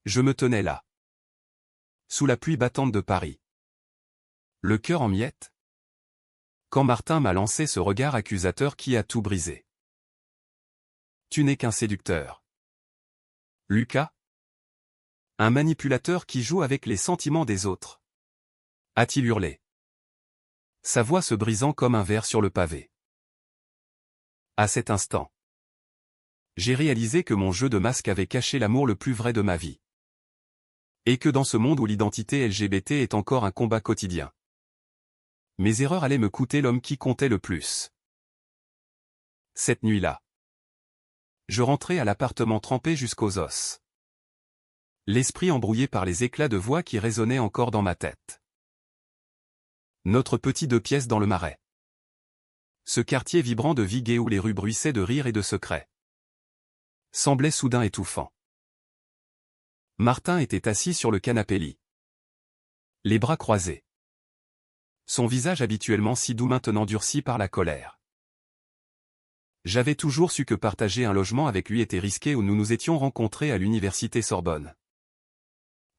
Je me tenais là, sous la pluie battante de Paris, le cœur en miettes, quand Martin m'a lancé ce regard accusateur qui a tout brisé. Tu n'es qu'un séducteur. Lucas? Un manipulateur qui joue avec les sentiments des autres. A-t-il hurlé, sa voix se brisant comme un verre sur le pavé. À cet instant, j'ai réalisé que mon jeu de masque avait caché l'amour le plus vrai de ma vie. Et que dans ce monde où l'identité LGBT est encore un combat quotidien, mes erreurs allaient me coûter l'homme qui comptait le plus. Cette nuit-là, je rentrais à l'appartement trempé jusqu'aux os, l'esprit embrouillé par les éclats de voix qui résonnaient encore dans ma tête. Notre petit 2 pièces dans le Marais. Ce quartier vibrant de vie gay où les rues bruissaient de rire et de secrets, semblait soudain étouffant. Martin était assis sur le canapé-lit, les bras croisés. Son visage habituellement si doux maintenant durci par la colère. J'avais toujours su que partager un logement avec lui était risqué où nous nous étions rencontrés à l'université Sorbonne.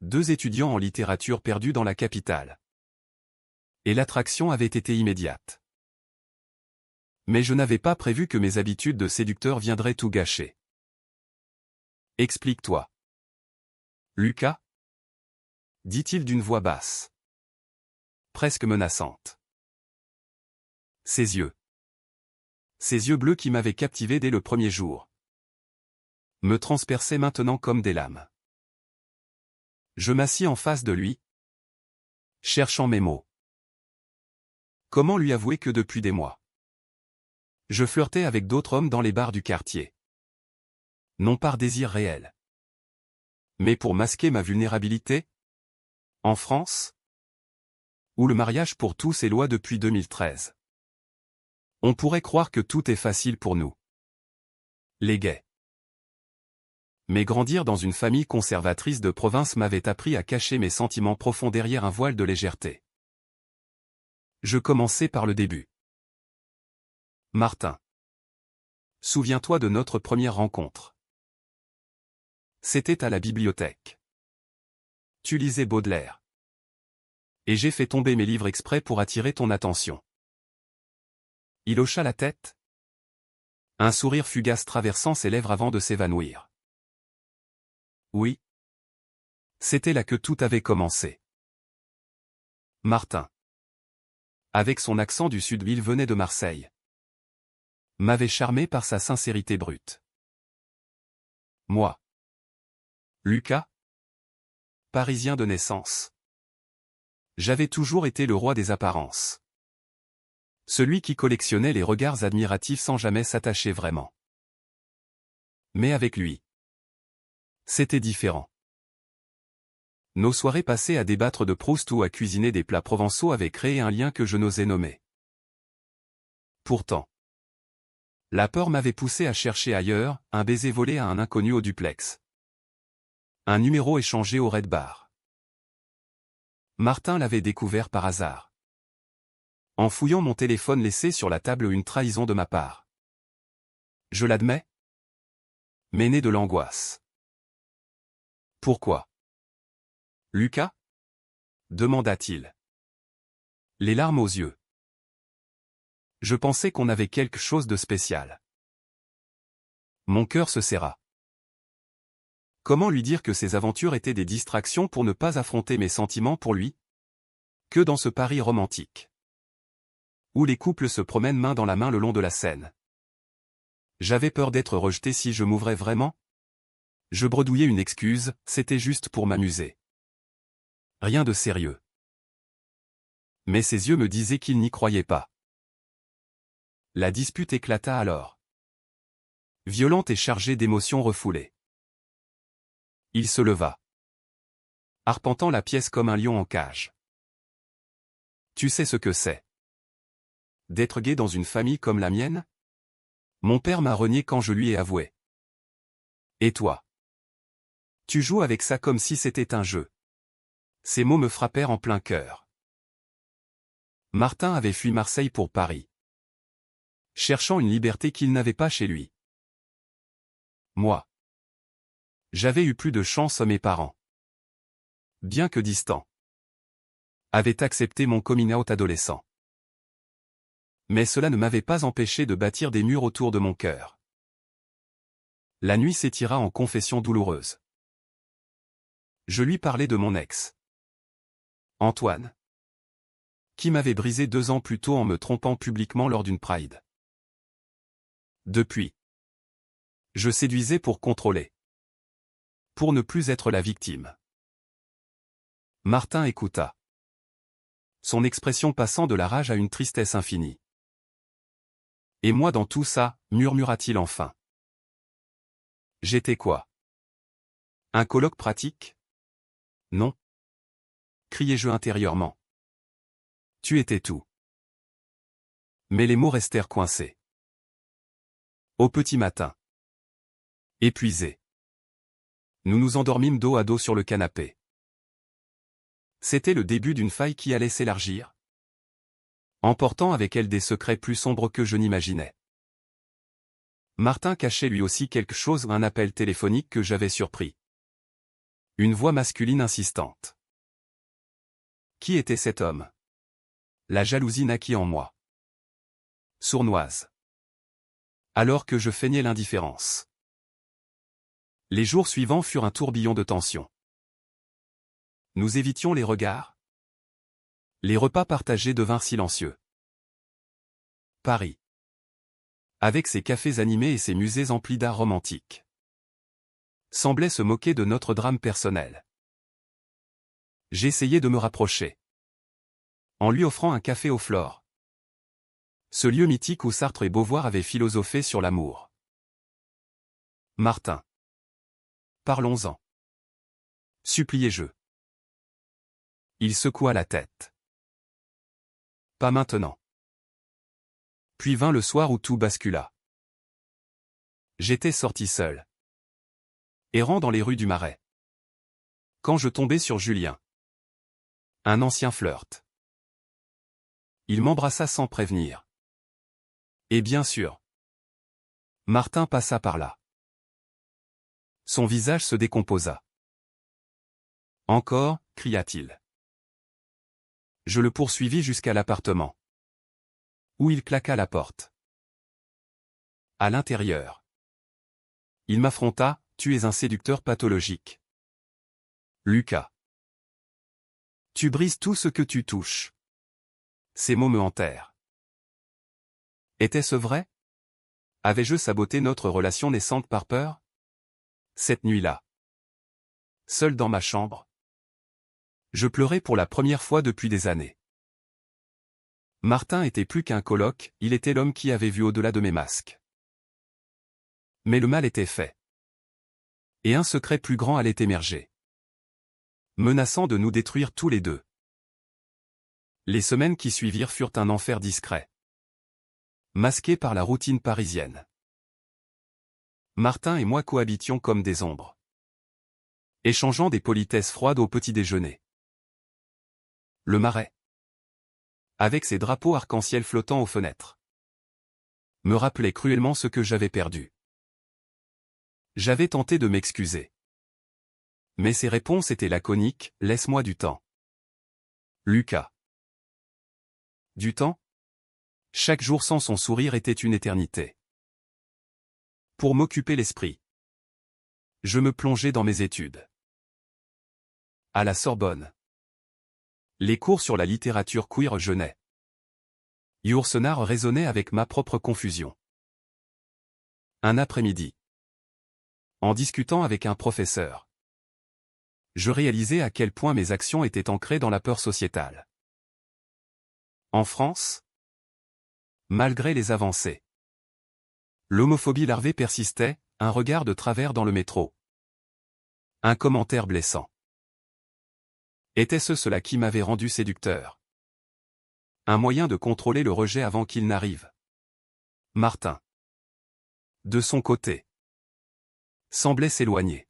2 étudiants en littérature perdus dans la capitale. Et l'attraction avait été immédiate. Mais je n'avais pas prévu que mes habitudes de séducteur viendraient tout gâcher. Explique-toi. Lucas? Dit-il d'une voix basse, presque menaçante. Ses yeux bleus qui m'avaient captivé dès le premier jour, me transperçaient maintenant comme des lames. Je m'assis en face de lui, cherchant mes mots. Comment lui avouer que depuis des mois, je flirtais avec d'autres hommes dans les bars du quartier. Non par désir réel, mais pour masquer ma vulnérabilité? En France, où le mariage pour tous est loi depuis 2013. On pourrait croire que tout est facile pour nous, les gays. Mais grandir dans une famille conservatrice de province m'avait appris à cacher mes sentiments profonds derrière un voile de légèreté. Je commençai par le début. Martin. Souviens-toi de notre première rencontre. C'était à la bibliothèque. Tu lisais Baudelaire. Et j'ai fait tomber mes livres exprès pour attirer ton attention. Il hocha la tête. Un sourire fugace traversant ses lèvres avant de s'évanouir. Oui. C'était là que tout avait commencé. Martin, avec son accent du sud, il venait de Marseille, m'avait charmé par sa sincérité brute. Moi, Lucas, parisien de naissance, j'avais toujours été le roi des apparences. Celui qui collectionnait les regards admiratifs sans jamais s'attacher vraiment. Mais avec lui, c'était différent. Nos soirées passées à débattre de Proust ou à cuisiner des plats provençaux avaient créé un lien que je n'osais nommer. Pourtant, la peur m'avait poussé à chercher ailleurs, un baiser volé à un inconnu au duplex. Un numéro échangé au Red Bar. Martin l'avait découvert par hasard, en fouillant mon téléphone laissé sur la table, une trahison de ma part. Je l'admets, mais né de l'angoisse. Pourquoi? Lucas? Demanda-t-il, les larmes aux yeux. Je pensais qu'on avait quelque chose de spécial. Mon cœur se serra. Comment lui dire que ces aventures étaient des distractions pour ne pas affronter mes sentiments pour lui? Que dans ce Paris romantique, où les couples se promènent main dans la main le long de la Seine. J'avais peur d'être rejeté si je m'ouvrais vraiment. Je bredouillais une excuse, c'était juste pour m'amuser. Rien de sérieux. Mais ses yeux me disaient qu'ils n'y croyaient pas. La dispute éclata alors, violente et chargée d'émotions refoulées. Il se leva, arpentant la pièce comme un lion en cage. Tu sais ce que c'est d'être gay dans une famille comme la mienne? Mon père m'a renié quand je lui ai avoué. Et toi? Tu joues avec ça comme si c'était un jeu. Ces mots me frappèrent en plein cœur. Martin avait fui Marseille pour Paris, cherchant une liberté qu'il n'avait pas chez lui. Moi, J'avais eu plus de chance, mes parents, bien que distants, avaient accepté mon coming out adolescent. Mais cela ne m'avait pas empêché de bâtir des murs autour de mon cœur. La nuit s'étira en confessions douloureuses. Je lui parlais de mon ex, Antoine, qui m'avait brisé 2 ans plus tôt en me trompant publiquement lors d'une Pride. Depuis, je séduisais pour contrôler, pour ne plus être la victime. Martin écouta, son expression passant de la rage à une tristesse infinie. Et moi dans tout ça, murmura-t-il enfin. J'étais quoi? Un coloc pratique? Non. Criai-je intérieurement. Tu étais tout. Mais les mots restèrent coincés. Au petit matin, épuisés, nous nous endormîmes dos à dos sur le canapé. C'était le début d'une faille qui allait s'élargir, emportant avec elle des secrets plus sombres que je n'imaginais. Martin cachait lui aussi quelque chose, un appel téléphonique que j'avais surpris. Une voix masculine insistante. Qui était cet homme? La jalousie naquit en moi. Sournoise. Alors que je feignais l'indifférence. Les jours suivants furent un tourbillon de tension. Nous évitions les regards. Les repas partagés devinrent silencieux. Paris, avec ses cafés animés et ses musées emplis d'art romantique, semblait se moquer de notre drame personnel. J'essayais de me rapprocher, en lui offrant un café aux fleurs. Ce lieu mythique où Sartre et Beauvoir avaient philosophé sur l'amour. Martin. Parlons-en. Suppliai-je. Il secoua la tête. Pas maintenant. Puis vint le soir où tout bascula. J'étais sorti seul, errant dans les rues du Marais, quand je tombai sur Julien. Un ancien flirt. Il m'embrassa sans prévenir. Et bien sûr, Martin passa par là. Son visage se décomposa. Encore, cria-t-il. Je le poursuivis jusqu'à l'appartement, où il claqua la porte. À l'intérieur, il m'affronta. Tu es un séducteur pathologique, Lucas. Tu brises tout ce que tu touches. Ces mots me hantèrent. Était-ce vrai? Avais-je saboté notre relation naissante par peur? Cette nuit-là, seul dans ma chambre, je pleurais pour la première fois depuis des années. Martin était plus qu'un coloc, il était l'homme qui avait vu au-delà de mes masques. Mais le mal était fait. Et un secret plus grand allait émerger, menaçant de nous détruire tous les deux. Les semaines qui suivirent furent un enfer discret, masqué par la routine parisienne. Martin et moi cohabitions comme des ombres, échangeant des politesses froides au petit déjeuner. Le Marais, avec ses drapeaux arc-en-ciel flottant aux fenêtres, me rappelait cruellement ce que j'avais perdu. J'avais tenté de m'excuser, mais ses réponses étaient laconiques. Laisse-moi du temps. Lucas. Du temps? Chaque jour sans son sourire était une éternité. Pour m'occuper l'esprit, je me plongeais dans mes études. À la Sorbonne, les cours sur la littérature queer jeûnaient. Yourcenar résonnait avec ma propre confusion. Un après-midi, en discutant avec un professeur, je réalisais à quel point mes actions étaient ancrées dans la peur sociétale. En France, malgré les avancées, l'homophobie larvée persistait, un regard de travers dans le métro, un commentaire blessant. Était-ce cela qui m'avait rendu séducteur? Un moyen de contrôler le rejet avant qu'il n'arrive. Martin, de son côté, semblait s'éloigner.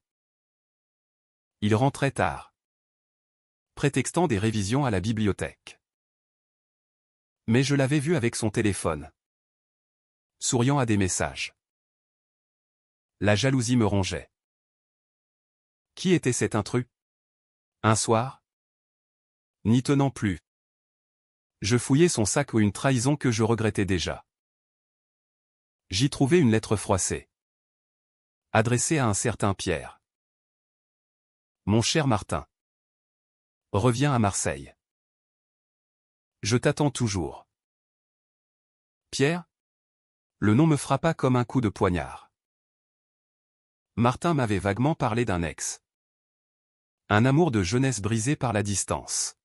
Il rentrait tard, prétextant des révisions à la bibliothèque. Mais je l'avais vu avec son téléphone, souriant à des messages. La jalousie me rongeait. Qui était cet intrus? Un soir? N'y tenant plus. Je fouillai son sac où une trahison que je regrettais déjà. J'y trouvai une lettre froissée. Adressée à un certain Pierre. Mon cher Martin. Reviens à Marseille. Je t'attends toujours. Pierre? Le nom me frappa comme un coup de poignard. Martin m'avait vaguement parlé d'un ex. Un amour de jeunesse brisé par la distance.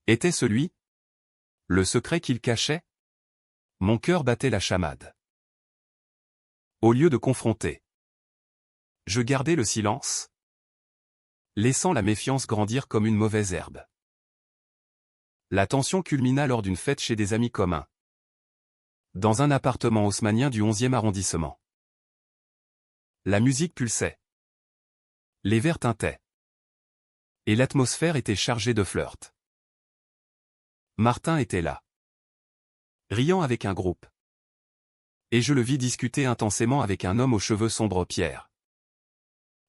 Était-ce lui? Le secret qu'il cachait? Mon cœur battait la chamade. Au lieu de confronter, je gardais le silence, laissant la méfiance grandir comme une mauvaise herbe. La tension culmina lors d'une fête chez des amis communs. Dans un appartement haussmannien du 11e arrondissement. La musique pulsait. Les verres tintaient. Et l'atmosphère était chargée de flirt. Martin était là. Riant avec un groupe. Et je le vis discuter intensément avec un homme aux cheveux sombres Pierre.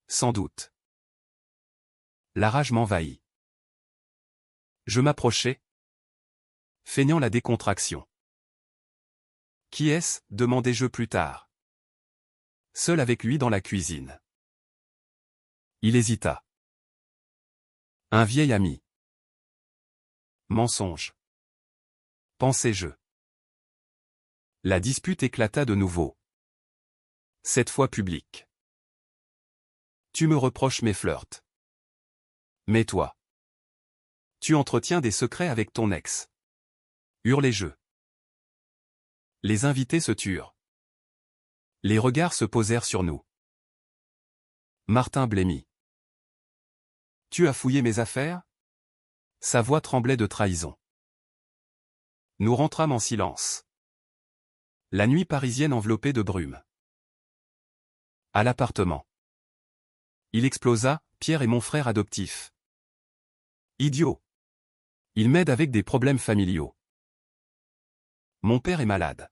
Sans doute. La rage m'envahit. Je m'approchai, feignant la décontraction. Qui est-ce? Demandai-je plus tard. Seul avec lui dans la cuisine. Il hésita. Un vieil ami. Mensonge. Pensai-je. La dispute éclata de nouveau. Cette fois publique. Tu me reproches mes flirts. Mais toi. Tu entretiens des secrets avec ton ex. Hurlai-je. Les invités se turent. Les regards se posèrent sur nous. Martin blêmit. Tu as fouillé mes affaires? Sa voix tremblait de trahison. Nous rentrâmes en silence. La nuit parisienne enveloppée de brume. À l'appartement. Il explosa, Pierre est mon frère adoptif. Idiot. Il m'aide avec des problèmes familiaux. Mon père est malade.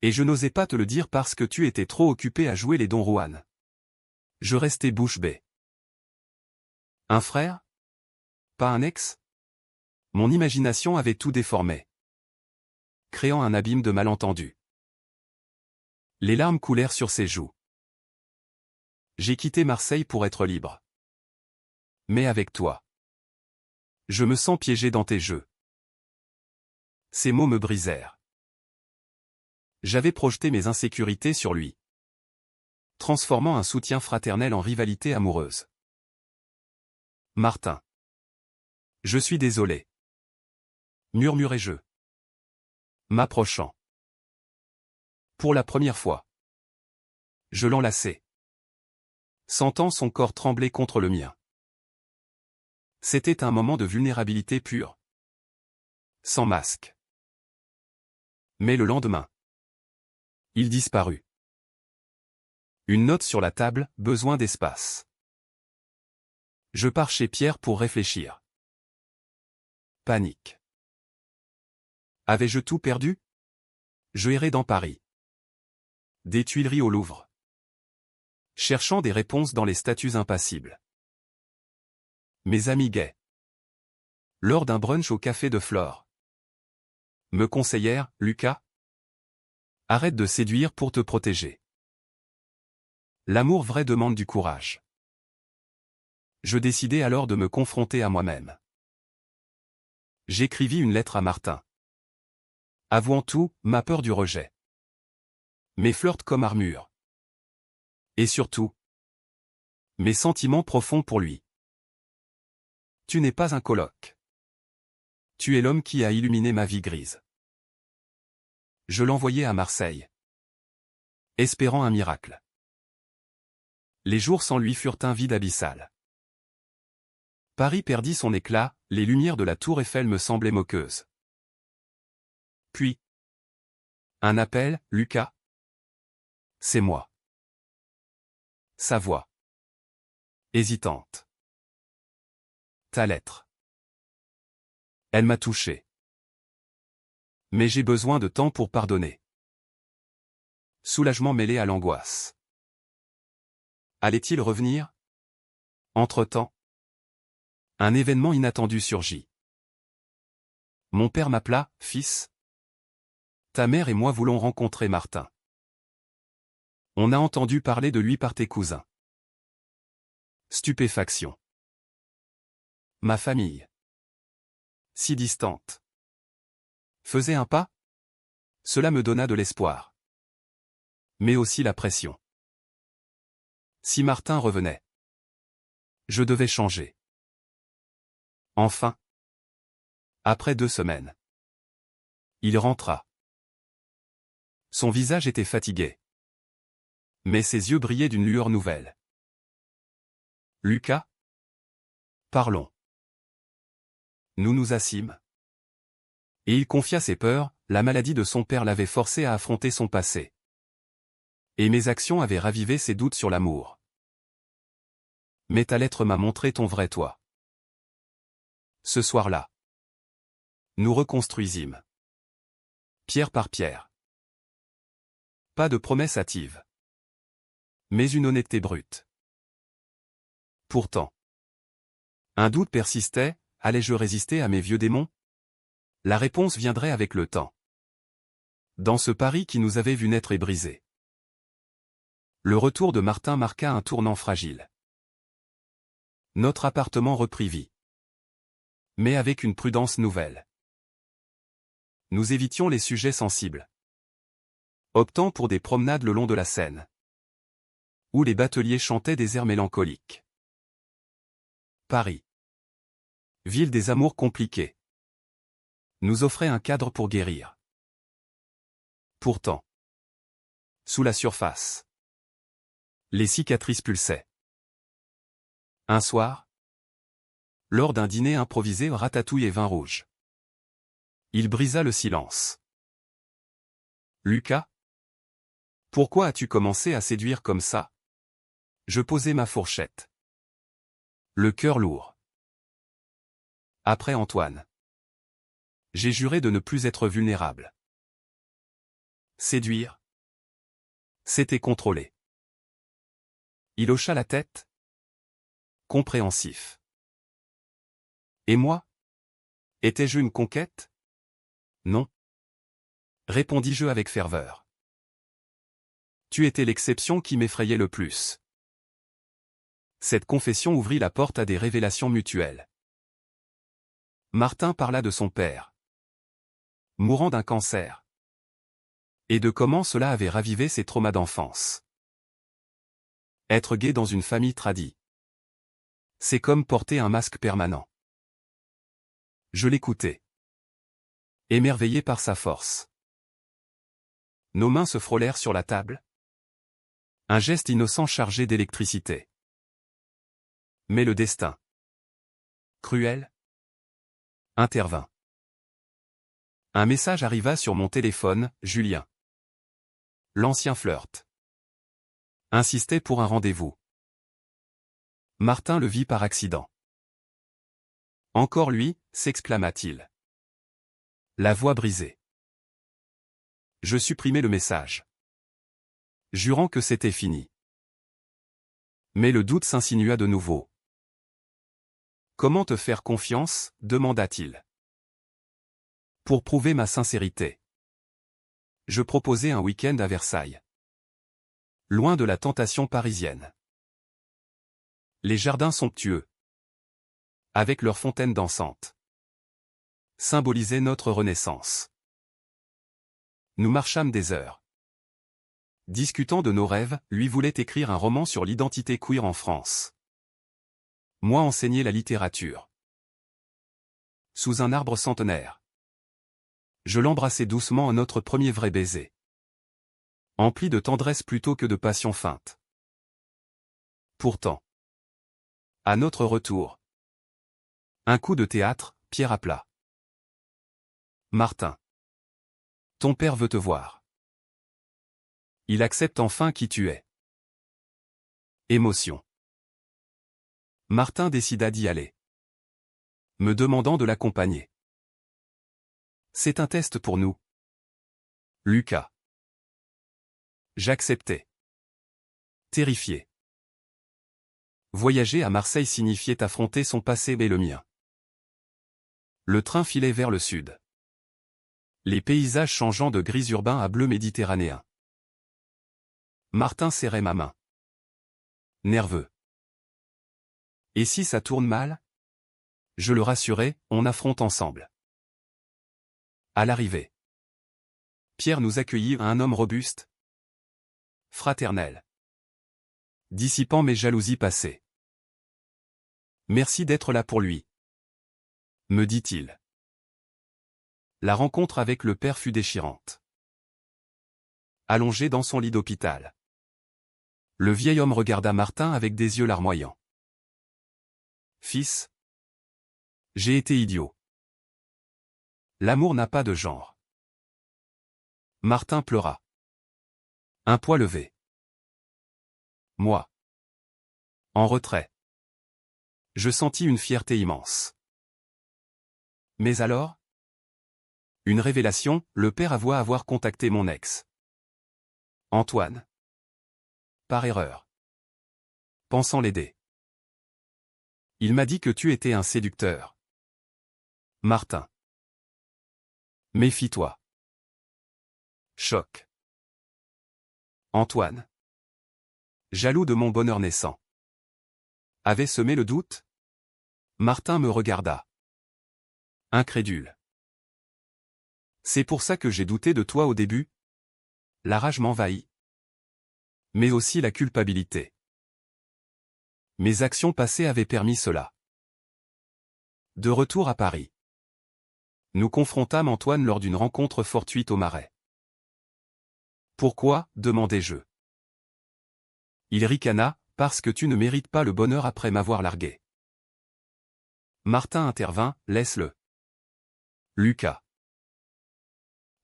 Et je n'osais pas te le dire parce que tu étais trop occupé à jouer les Don Juan. Je restais bouche bée. Un frère? Pas un ex? Mon imagination avait tout déformé, créant un abîme de malentendus. Les larmes coulèrent sur ses joues. J'ai quitté Marseille pour être libre. Mais avec toi. Je me sens piégé dans tes jeux. Ces mots me brisèrent. J'avais projeté mes insécurités sur lui, transformant un soutien fraternel en rivalité amoureuse. Martin. Je suis désolé. Murmurai-je, m'approchant. Pour la première fois. Je l'enlaçai, sentant son corps trembler contre le mien. C'était un moment de vulnérabilité pure. Sans masque. Mais le lendemain, il disparut. Une note sur la table, besoin d'espace. Je pars chez Pierre pour réfléchir. Panique. Avais-je tout perdu? Je errais dans Paris. Des Tuileries au Louvre. Cherchant des réponses dans les statues impassibles. Mes amis gays. Lors d'un brunch au café de Flore. Me conseillèrent, Lucas. Arrête de séduire pour te protéger. L'amour vrai demande du courage. Je décidai alors de me confronter à moi-même. J'écrivis une lettre à Martin. Avouant tout, ma peur du rejet. Mes flirts comme armure. Et surtout, mes sentiments profonds pour lui. Tu n'es pas un coloc. Tu es l'homme qui a illuminé ma vie grise. Je l'envoyai à Marseille, espérant un miracle. Les jours sans lui furent un vide abyssal. Paris perdit son éclat, les lumières de la tour Eiffel me semblaient moqueuses. Puis, un appel, Lucas. C'est moi. Sa voix. Hésitante. Ta lettre. Elle m'a touché. Mais j'ai besoin de temps pour pardonner. Soulagement mêlé à l'angoisse. Allait-il revenir? Entre-temps, un événement inattendu surgit. Mon père m'appela, « Fils, ta mère et moi voulons rencontrer Martin. On a entendu parler de lui par tes cousins. » Stupéfaction. Ma famille, si distante, faisait un pas? Cela me donna de l'espoir. Mais aussi la pression. Si Martin revenait, je devais changer. Enfin, après 2 semaines, il rentra. Son visage était fatigué, mais ses yeux brillaient d'une lueur nouvelle. Lucas? Parlons. Nous nous assîmes. Et il confia ses peurs, la maladie de son père l'avait forcé à affronter son passé. Et mes actions avaient ravivé ses doutes sur l'amour. Mais ta lettre m'a montré ton vrai toi. Ce soir-là, nous reconstruisîmes. Pierre par pierre. Pas de promesses hâtives. Mais une honnêteté brute. Pourtant, un doute persistait, allais-je résister à mes vieux démons? La réponse viendrait avec le temps. Dans ce pari qui nous avait vu naître et briser. Le retour de Martin marqua un tournant fragile. Notre appartement reprit vie. Mais avec une prudence nouvelle. Nous évitions les sujets sensibles. Optant pour des promenades le long de la Seine. Où les bateliers chantaient des airs mélancoliques. Paris, ville des amours compliqués, nous offrait un cadre pour guérir. Pourtant, sous la surface, les cicatrices pulsaient. Un soir, lors d'un dîner improvisé ratatouille et vin rouge, il brisa le silence. Lucas? Pourquoi as-tu commencé à séduire comme ça? Je posai ma fourchette. Le cœur lourd. Après Antoine. J'ai juré de ne plus être vulnérable. Séduire? C'était contrôler. Il hocha la tête. Compréhensif. Et moi? Étais-je une conquête? Non. Répondis-je avec ferveur. Tu étais l'exception qui m'effrayait le plus. Cette confession ouvrit la porte à des révélations mutuelles. Martin parla de son père, mourant d'un cancer, et de comment cela avait ravivé ses traumas d'enfance. Être gay dans une famille tradie, c'est comme porter un masque permanent. Je l'écoutais, émerveillé par sa force. Nos mains se frôlèrent sur la table. Un geste innocent chargé d'électricité. Mais le destin, cruel, intervint. Un message arriva sur mon téléphone, Julien. L'ancien flirt. Insistait pour un rendez-vous. Martin le vit par accident. Encore lui, s'exclama-t-il. La voix brisée. Je supprimai le message, jurant que c'était fini. Mais le doute s'insinua de nouveau. Comment te faire confiance? Demanda-t-il. Pour prouver ma sincérité. Je proposai un week-end à Versailles. Loin de la tentation parisienne. Les jardins somptueux, avec leurs fontaines dansantes, symbolisaient notre renaissance. Nous marchâmes des heures. Discutant de nos rêves, lui voulait écrire un roman sur l'identité queer en France. Moi enseigner la littérature. Sous un arbre centenaire. Je l'embrassai doucement en notre premier vrai baiser. Empli de tendresse plutôt que de passion feinte. Pourtant, à notre retour, un coup de théâtre, Pierre à plat. Martin. Ton père veut te voir. Il accepte enfin qui tu es. Émotion. Martin décida d'y aller. Me demandant de l'accompagner. C'est un test pour nous. Lucas. J'acceptai. Terrifié. Voyager à Marseille signifiait affronter son passé et le mien. Le train filait vers le sud. Les paysages changeant de gris urbain à bleu méditerranéen. Martin serrait ma main. Nerveux. Et si ça tourne mal? Je le rassurais, on affronte ensemble. À l'arrivée, Pierre nous accueillit, un homme robuste, fraternel, dissipant mes jalousies passées. Merci d'être là pour lui, me dit-il. La rencontre avec le père fut déchirante. Allongé dans son lit d'hôpital, le vieil homme regarda Martin avec des yeux larmoyants. Fils, j'ai été idiot. L'amour n'a pas de genre. Martin pleura. Un poids levé. Moi. En retrait. Je sentis une fierté immense. Mais alors? Une révélation, le père avoua avoir contacté mon ex. Antoine. Par erreur. Pensant l'aider. Il m'a dit que tu étais un séducteur. Martin. Méfie-toi. Choc. Antoine. Jaloux de mon bonheur naissant. Avait semé le doute? Martin me regarda. Incrédule. C'est pour ça que j'ai douté de toi au début? La rage m'envahit. Mais aussi la culpabilité. Mes actions passées avaient permis cela. De retour à Paris. Nous confrontâmes Antoine lors d'une rencontre fortuite au Marais. Pourquoi, demandai-je. Il ricana, parce que tu ne mérites pas le bonheur après m'avoir largué. Martin intervint, laisse-le. Lucas.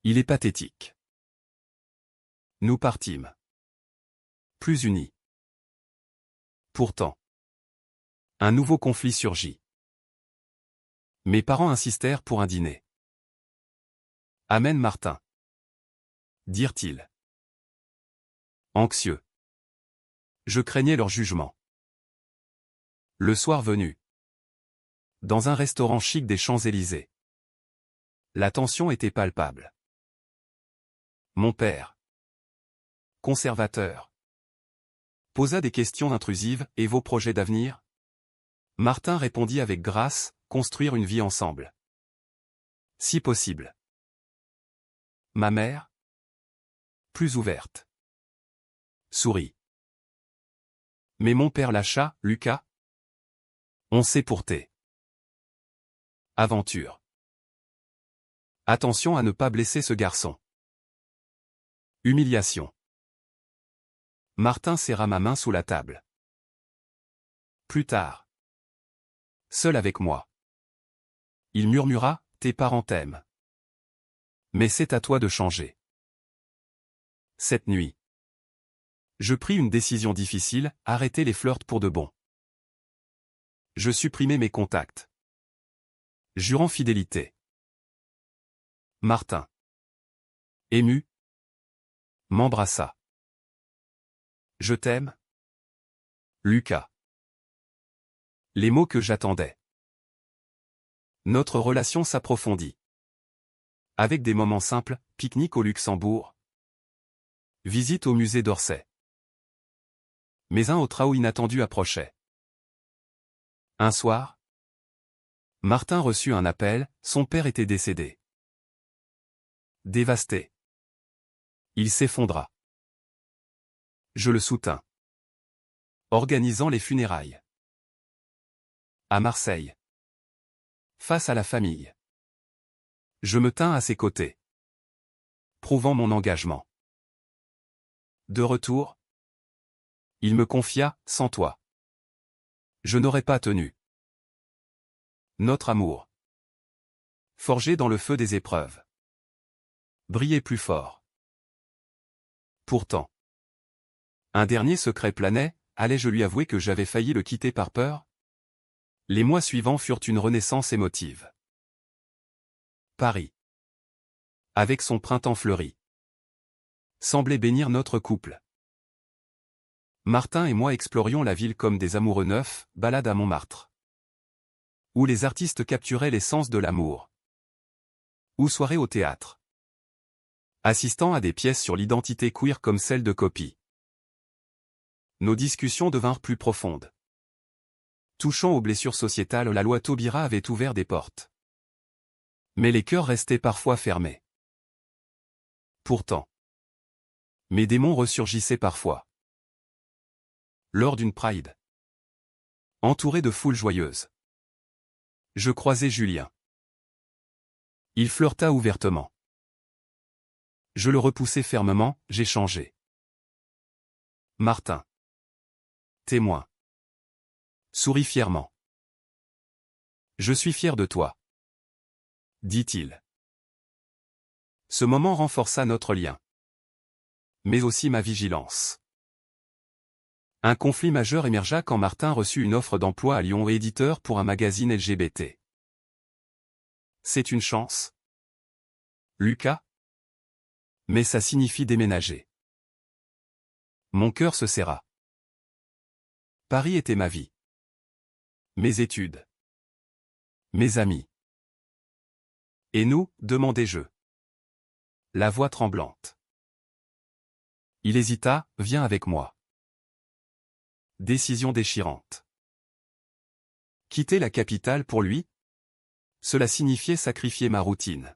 Il est pathétique. Nous partîmes. Plus unis. Pourtant. Un nouveau conflit surgit. Mes parents insistèrent pour un dîner. Amène Martin. Dirent-ils. Anxieux. Je craignais leur jugement. Le soir venu. Dans un restaurant chic des Champs-Élysées. La tension était palpable. Mon père. Conservateur. Posa des questions intrusives, et vos projets d'avenir? Martin répondit avec grâce, construire une vie ensemble. Si possible. Ma mère? Plus ouverte. Sourit. Mais mon père lâcha, Lucas? On s'est pourté. Aventure. Attention à ne pas blesser ce garçon. Humiliation. Martin serra ma main sous la table. Plus tard. Seul avec moi. Il murmura, tes parents t'aiment. Mais c'est à toi de changer. Cette nuit. Je pris une décision difficile, arrêter les flirts pour de bon. Je supprimai mes contacts. Jurant fidélité. Martin. Ému. M'embrassa. Je t'aime. Lucas. Les mots que j'attendais. Notre relation s'approfondit. Avec des moments simples, pique-nique au Luxembourg. Visite au musée d'Orsay. Mais un autre chaos inattendu approchait. Un soir, Martin reçut un appel, son père était décédé. Dévasté. Il s'effondra. Je le soutins. Organisant les funérailles. À Marseille. Face à la famille. Je me tins à ses côtés. Prouvant mon engagement. De retour, il me confia, sans toi. Je n'aurais pas tenu. Notre amour. Forgé dans le feu des épreuves. Brillait plus fort. Pourtant. Un dernier secret planait, allais-je lui avouer que j'avais failli le quitter par peur? Les mois suivants furent une renaissance émotive. Paris. Avec son printemps fleuri. Semblait bénir notre couple. Martin et moi explorions la ville comme des amoureux neufs, balade à Montmartre. Où les artistes capturaient l'essence de l'amour. Ou soirée au théâtre. Assistant à des pièces sur l'identité queer comme celle de Copy. Nos discussions devinrent plus profondes. Touchant aux blessures sociétales, la loi Taubira avait ouvert des portes. Mais les cœurs restaient parfois fermés. Pourtant, mes démons ressurgissaient parfois. Lors d'une Pride. Entouré de foules joyeuses. Je croisai Julien. Il flirta ouvertement. Je le repoussai fermement, j'ai changé. Martin. Témoin. Sourit fièrement. Je suis fier de toi. Dit-il. Ce moment renforça notre lien. Mais aussi ma vigilance. Un conflit majeur émergea quand Martin reçut une offre d'emploi à Lyon éditeur pour un magazine LGBT. C'est une chance. Lucas. Mais ça signifie déménager. Mon cœur se serra. Paris était ma vie. Mes études. Mes amis. Et nous, demandai-je. La voix tremblante. Il hésita, viens avec moi. Décision déchirante. Quitter la capitale pour lui? Cela signifiait sacrifier ma routine.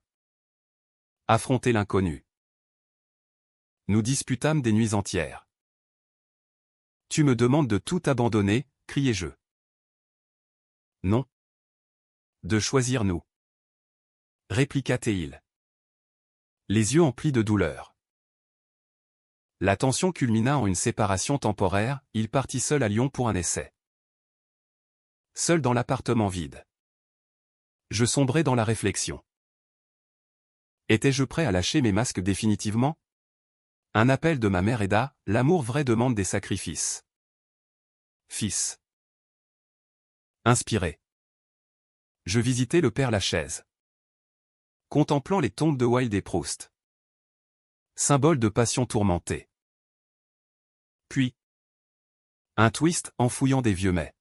Affronter l'inconnu. Nous disputâmes des nuits entières. Tu me demandes de tout abandonner, criai-je. Non. De choisir nous. Répliqua-t-il. Les yeux emplis de douleur. La tension culmina en une séparation temporaire, il partit seul à Lyon pour un essai. Seul dans l'appartement vide. Je sombrais dans la réflexion. Étais-je prêt à lâcher mes masques définitivement? Un appel de ma mère aida, l'amour vrai demande des sacrifices. Fils. Inspiré. Je visitais le Père Lachaise. Contemplant les tombes de Wilde et Proust. Symbole de passion tourmentée. Puis, un twist en fouillant des vieux mets.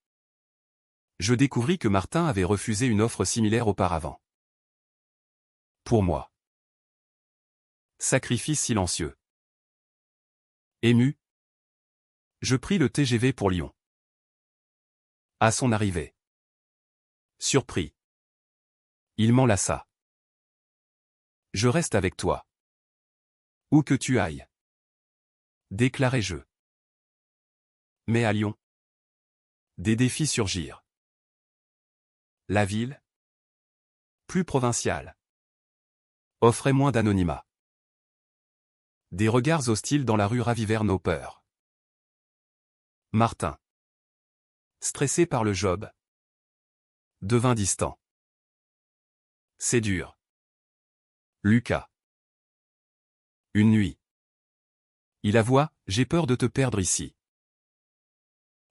Je découvris que Martin avait refusé une offre similaire auparavant. Pour moi. Sacrifice silencieux. Ému. Je pris le TGV pour Lyon. À son arrivée. Surpris. Il m'enlaça. Je reste avec toi. Où que tu ailles. Déclarai-je. Mais à Lyon. Des défis surgirent. La ville. Plus provinciale. Offrait moins d'anonymat. Des regards hostiles dans la rue ravivèrent nos peurs. Martin. Stressé par le job. Devint distant. C'est dur. Lucas. Une nuit. Il avoua, j'ai peur de te perdre ici.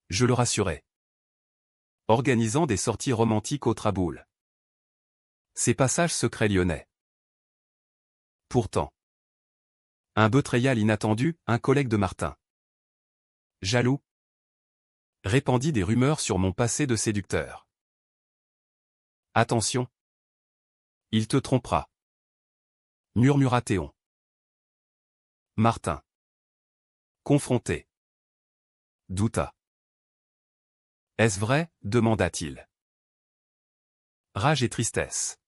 Je le rassurai. Organisant des sorties romantiques au Traboul. Ces passages secrets lyonnais. Pourtant. Un betrayal inattendu, un collègue de Martin. Jaloux. Répandit des rumeurs sur mon passé de séducteur. Attention. Il te trompera. Murmura Théon. Martin. Confronté. Douta. Est-ce vrai, demanda-t-il. Rage et tristesse.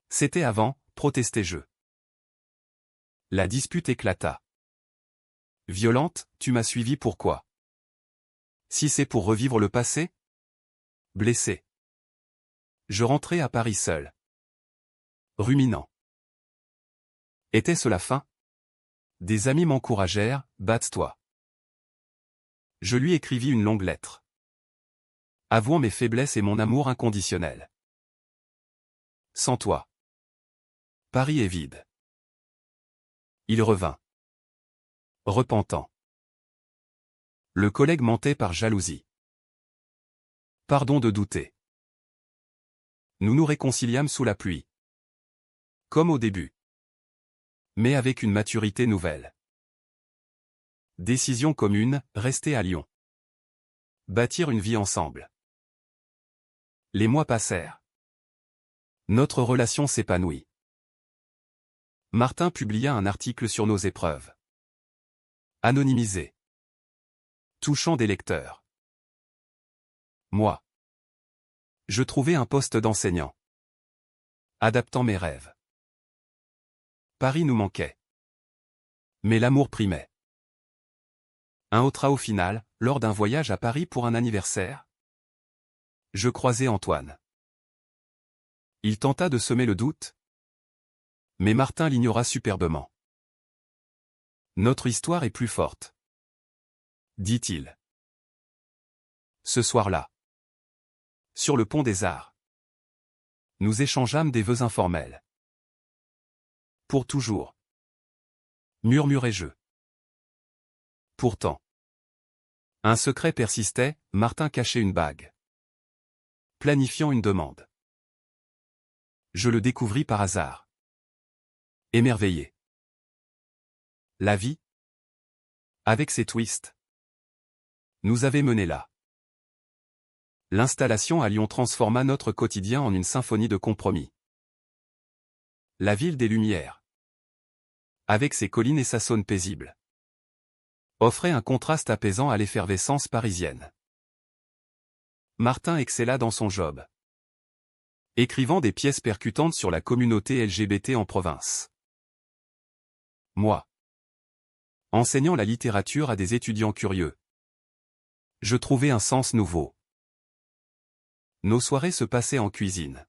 C'était avant, protestai-je. La dispute éclata. Violente, tu m'as suivi pourquoi? Si c'est pour revivre le passé? Blessé. Je rentrai à Paris seul. Ruminant. Était-ce la fin? Des amis m'encouragèrent, batte-toi. Je lui écrivis une longue lettre. Avouant mes faiblesses et mon amour inconditionnel. Sans toi. Paris est vide. Il revint. Repentant. Le collègue mentait par jalousie. Pardon de douter. Nous nous réconciliâmes sous la pluie. Comme au début. Mais avec une maturité nouvelle. Décision commune, rester à Lyon. Bâtir une vie ensemble. Les mois passèrent. Notre relation s'épanouit. Martin publia un article sur nos épreuves. Anonymisé. Touchant des lecteurs. Moi. Je trouvais un poste d'enseignant. Adaptant mes rêves. Paris nous manquait. Mais l'amour primait. Un autre au final, lors d'un voyage à Paris pour un anniversaire. Je croisai Antoine. Il tenta de semer le doute. Mais Martin l'ignora superbement. Notre histoire est plus forte, dit-il. Ce soir-là, sur le pont des Arts, nous échangeâmes des vœux informels. Pour toujours, murmurai-je. Pourtant, un secret persistait, Martin cachait une bague, planifiant une demande. Je le découvris par hasard. Émerveillé. La vie, avec ses twists, nous avait menés là. L'installation à Lyon transforma notre quotidien en une symphonie de compromis. La ville des Lumières, avec ses collines et sa saône paisible, offrait un contraste apaisant à l'effervescence parisienne. Martin excella dans son job, écrivant des pièces percutantes sur la communauté LGBT en province. Moi, enseignant la littérature à des étudiants curieux, je trouvais un sens nouveau. Nos soirées se passaient en cuisine,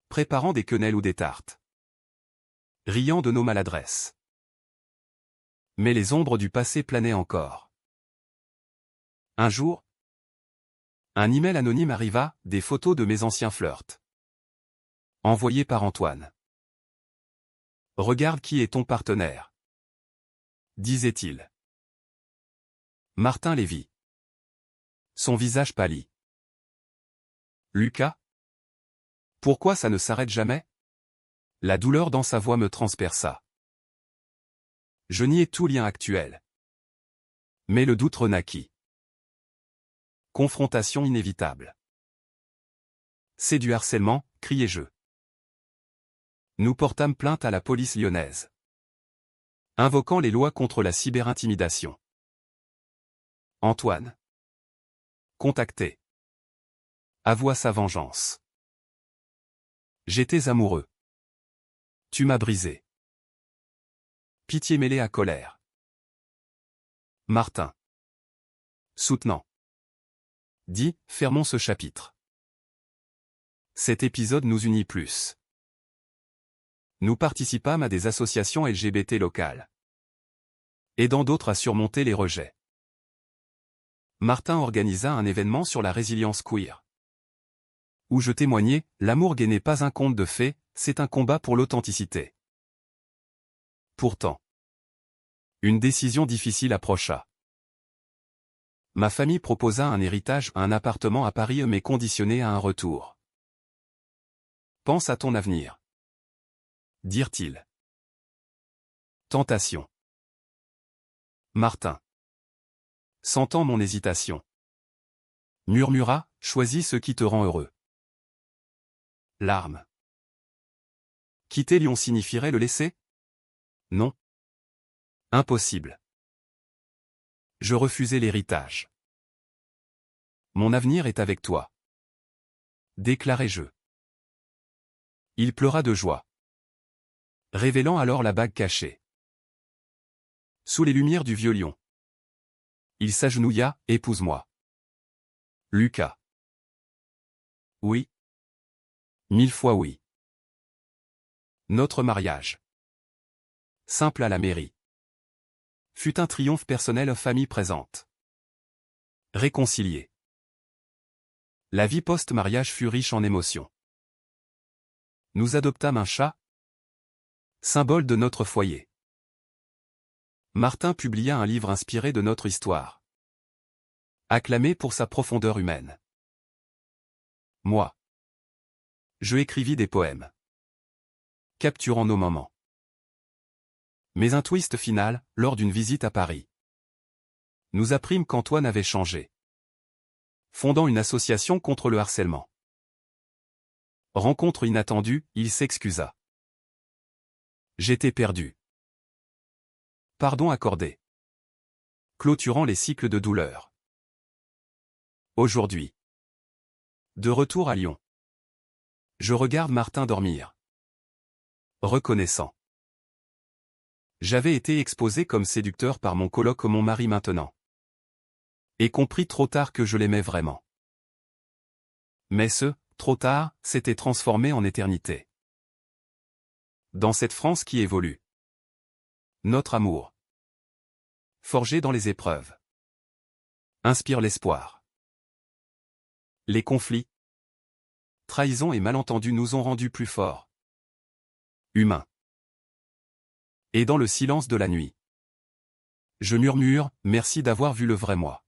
préparant des quenelles ou des tartes, riant de nos maladresses. Mais les ombres du passé planaient encore. Un jour, un email anonyme arriva, des photos de mes anciens flirts. Envoyé par Antoine. Regarde qui est ton partenaire, disait-il. Martin Lévy. Son visage pâlit. Lucas? Pourquoi ça ne s'arrête jamais? La douleur dans sa voix me transperça. Je niai tout lien actuel. Mais le doute renaquit. Confrontation inévitable. C'est du harcèlement, criai-je. Nous portâmes plainte à la police lyonnaise, invoquant les lois contre la cyberintimidation. Antoine, contacté, avoua sa vengeance. J'étais amoureux. Tu m'as brisé. Pitié mêlée à colère. Martin, soutenant. Dit, fermons ce chapitre. Cet épisode nous unit plus. Nous participâmes à des associations LGBT locales, aidant d'autres à surmonter les rejets. Martin organisa un événement sur la résilience queer, où je témoignais, l'amour gay n'est pas un conte de fées, c'est un combat pour l'authenticité. Pourtant, une décision difficile approcha. Ma famille proposa un héritage, un appartement à Paris mais conditionné à un retour. Pense à ton avenir, dirent-ils. Tentation. Martin, sentant mon hésitation, murmura, choisis ce qui te rend heureux. Larmes. Quitter Lyon signifierait le laisser? Non. Impossible. Je refusai l'héritage. Mon avenir est avec toi, déclarai-je. Il pleura de joie, révélant alors la bague cachée. Sous les lumières du vieux lion, il s'agenouilla, épouse-moi. Lucas. Oui. 1000 fois oui. Notre mariage, simple à la mairie, fut un triomphe personnel, famille présente. Réconcilié. La vie post-mariage fut riche en émotions. Nous adoptâmes un chat, symbole de notre foyer. Martin publia un livre inspiré de notre histoire, acclamé pour sa profondeur humaine. Moi, je écrivis des poèmes, capturant nos moments. Mais un twist final, lors d'une visite à Paris. Nous apprîmes qu'Antoine avait changé, fondant une association contre le harcèlement. Rencontre inattendue, il s'excusa. J'étais perdu. Pardon accordé. Clôturant les cycles de douleur. Aujourd'hui. De retour à Lyon. Je regarde Martin dormir. Reconnaissant. J'avais été exposé comme séducteur par mon coloc mon mari maintenant. Et compris trop tard que je l'aimais vraiment. Mais ce, trop tard, s'était transformé en éternité. Dans cette France qui évolue. Notre amour, forgé dans les épreuves, inspire l'espoir. Les conflits, trahisons et malentendus nous ont rendus plus forts. Humains. Et dans le silence de la nuit, je murmure, merci d'avoir vu le vrai moi.